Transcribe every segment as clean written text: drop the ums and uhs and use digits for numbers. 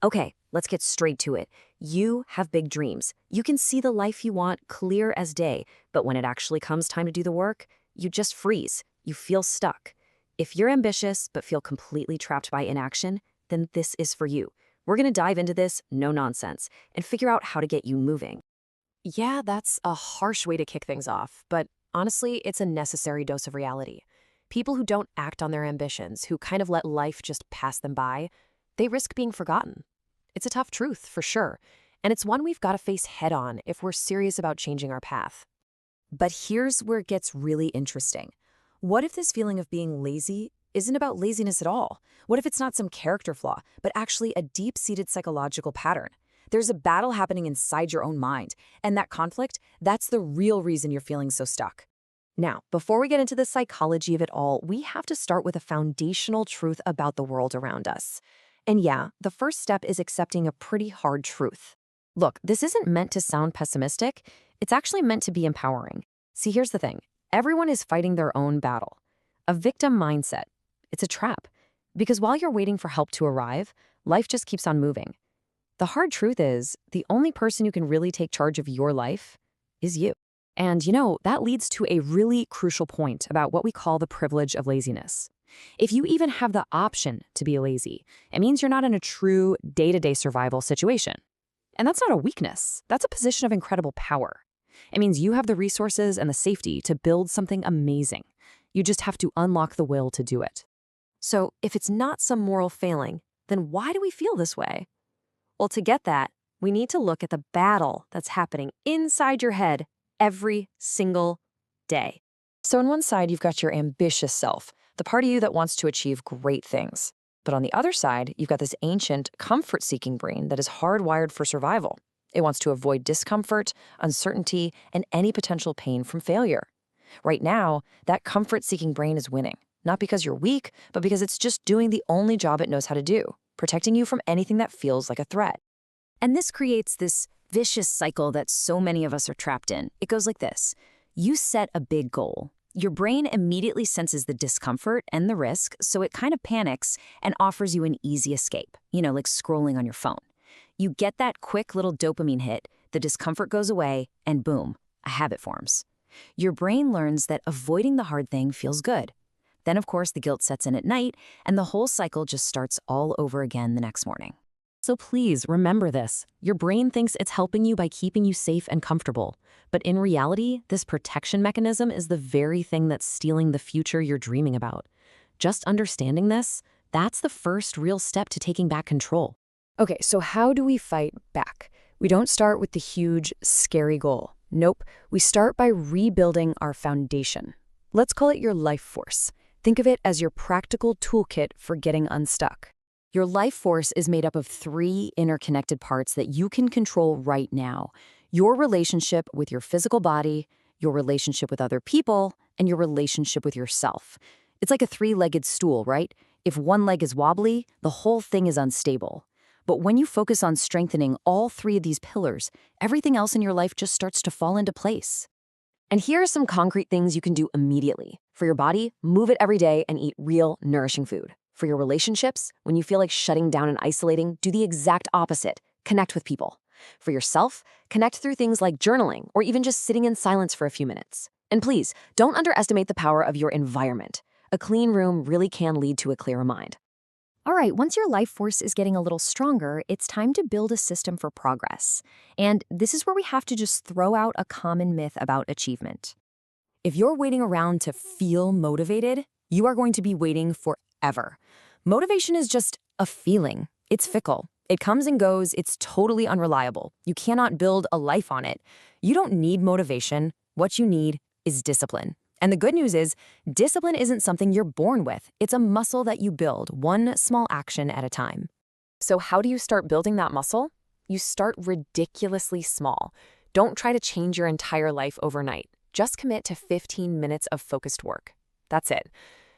Okay, let's get straight to it. You have big dreams. You can see the life you want clear as day, but when it actually comes time to do the work, you just freeze. You feel stuck. If you're ambitious but feel completely trapped by inaction, then this is for you. We're going to dive into this, no nonsense, and figure out how to get you moving. Yeah, that's a harsh way to kick things off, but honestly, it's a necessary dose of reality. People who don't act on their ambitions, who kind of let life just pass them by, they risk being forgotten. It's a tough truth, for sure, and it's one we've got to face head on if we're serious about changing our path. But here's where it gets really interesting. What if this feeling of being lazy isn't about laziness at all? What if it's not some character flaw, but actually a deep-seated psychological pattern? There's a battle happening inside your own mind, and that conflict, that's the real reason you're feeling so stuck. Now, before we get into the psychology of it all, we have to start with a foundational truth about the world around us. And yeah, the first step is accepting a pretty hard truth. Look, this isn't meant to sound pessimistic. It's actually meant to be empowering. See, here's the thing. Everyone is fighting their own battle. A victim mindset. It's a trap. Because while you're waiting for help to arrive, life just keeps on moving. The hard truth is, the only person who can really take charge of your life is you. And that leads to a really crucial point about what we call the privilege of laziness. If you even have the option to be lazy, it means you're not in a true day-to-day survival situation. And that's not a weakness. That's a position of incredible power. It means you have the resources and the safety to build something amazing. You just have to unlock the will to do it. So if it's not some moral failing, then why do we feel this way? Well, to get that, we need to look at the battle that's happening inside your head every single day. So on one side, you've got your ambitious self, the part of you that wants to achieve great things. But on the other side, you've got this ancient, comfort-seeking brain that is hardwired for survival. It wants to avoid discomfort, uncertainty, and any potential pain from failure. Right now, that comfort-seeking brain is winning, not because you're weak, but because it's just doing the only job it knows how to do, protecting you from anything that feels like a threat. And this creates this vicious cycle that so many of us are trapped in. It goes like this. You set a big goal. Your brain immediately senses the discomfort and the risk, so it kind of panics and offers you an easy escape, like scrolling on your phone. You get that quick little dopamine hit, the discomfort goes away, and boom, a habit forms. Your brain learns that avoiding the hard thing feels good. Then, of course, the guilt sets in at night, and the whole cycle just starts all over again the next morning. So please remember this. Your brain thinks it's helping you by keeping you safe and comfortable. But in reality, this protection mechanism is the very thing that's stealing the future you're dreaming about. Just understanding this, that's the first real step to taking back control. Okay, so how do we fight back? We don't start with the huge, scary goal. Nope, we start by rebuilding our foundation. Let's call it your life force. Think of it as your practical toolkit for getting unstuck. Your life force is made up of 3 interconnected parts that you can control right now. Your relationship with your physical body, your relationship with other people, and your relationship with yourself. It's like a 3-legged stool, right? If one leg is wobbly, the whole thing is unstable. But when you focus on strengthening all 3 of these pillars, everything else in your life just starts to fall into place. And here are some concrete things you can do immediately. For your body, move it every day and eat real, nourishing food. For your relationships, when you feel like shutting down and isolating, do the exact opposite. Connect with people. For yourself, connect through things like journaling or even just sitting in silence for a few minutes. And please, don't underestimate the power of your environment. A clean room really can lead to a clearer mind. All right, once your life force is getting a little stronger, it's time to build a system for progress. And this is where we have to just throw out a common myth about achievement. If you're waiting around to feel motivated, you are going to be waiting forever. Motivation is just a feeling. It's fickle. It comes and goes. It's totally unreliable. You cannot build a life on it. You don't need motivation. What you need is discipline. And the good news is, discipline isn't something you're born with. It's a muscle that you build, one small action at a time. So how do you start building that muscle? You start ridiculously small. Don't try to change your entire life overnight. Just commit to 15 minutes of focused work. That's it.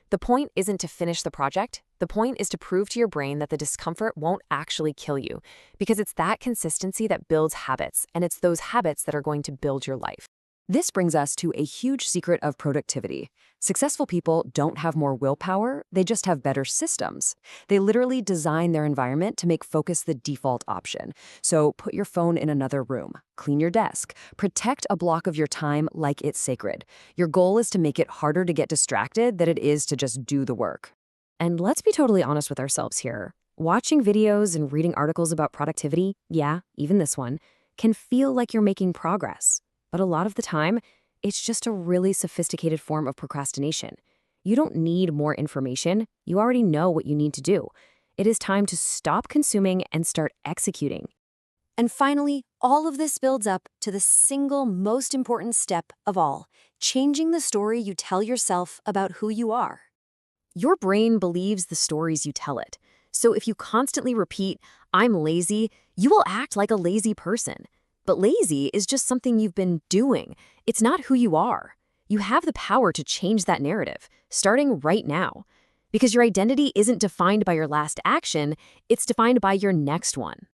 The point isn't to finish the project. The point is to prove to your brain that the discomfort won't actually kill you, because it's that consistency that builds habits, and it's those habits that are going to build your life. This brings us to a huge secret of productivity. Successful people don't have more willpower, they just have better systems. They literally design their environment to make focus the default option. So put your phone in another room, clean your desk, protect a block of your time like it's sacred. Your goal is to make it harder to get distracted than it is to just do the work. And let's be totally honest with ourselves here. Watching videos and reading articles about productivity, yeah, even this one, can feel like you're making progress. But a lot of the time, it's just a really sophisticated form of procrastination. You don't need more information. You already know what you need to do. It is time to stop consuming and start executing. And finally, all of this builds up to the single most important step of all, changing the story you tell yourself about who you are. Your brain believes the stories you tell it. So if you constantly repeat, "I'm lazy," you will act like a lazy person. But lazy is just something you've been doing. It's not who you are. You have the power to change that narrative, starting right now. Because your identity isn't defined by your last action, it's defined by your next one.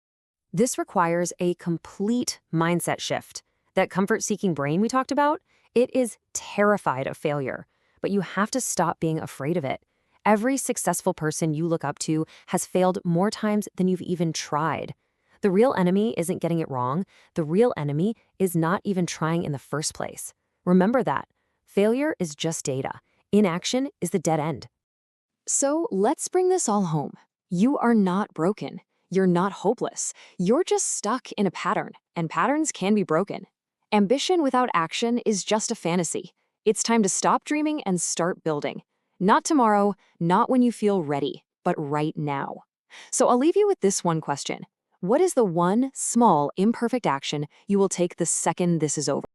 This requires a complete mindset shift. That comfort-seeking brain we talked about, it is terrified of failure. But you have to stop being afraid of it. Every successful person you look up to has failed more times than you've even tried. The real enemy isn't getting it wrong. The real enemy is not even trying in the first place. Remember that. Failure is just data. Inaction is the dead end. So let's bring this all home. You are not broken. You're not hopeless. You're just stuck in a pattern, and patterns can be broken. Ambition without action is just a fantasy. It's time to stop dreaming and start building. Not tomorrow, not when you feel ready, but right now. So I'll leave you with this one question. What is the one small, imperfect action you will take the second this is over?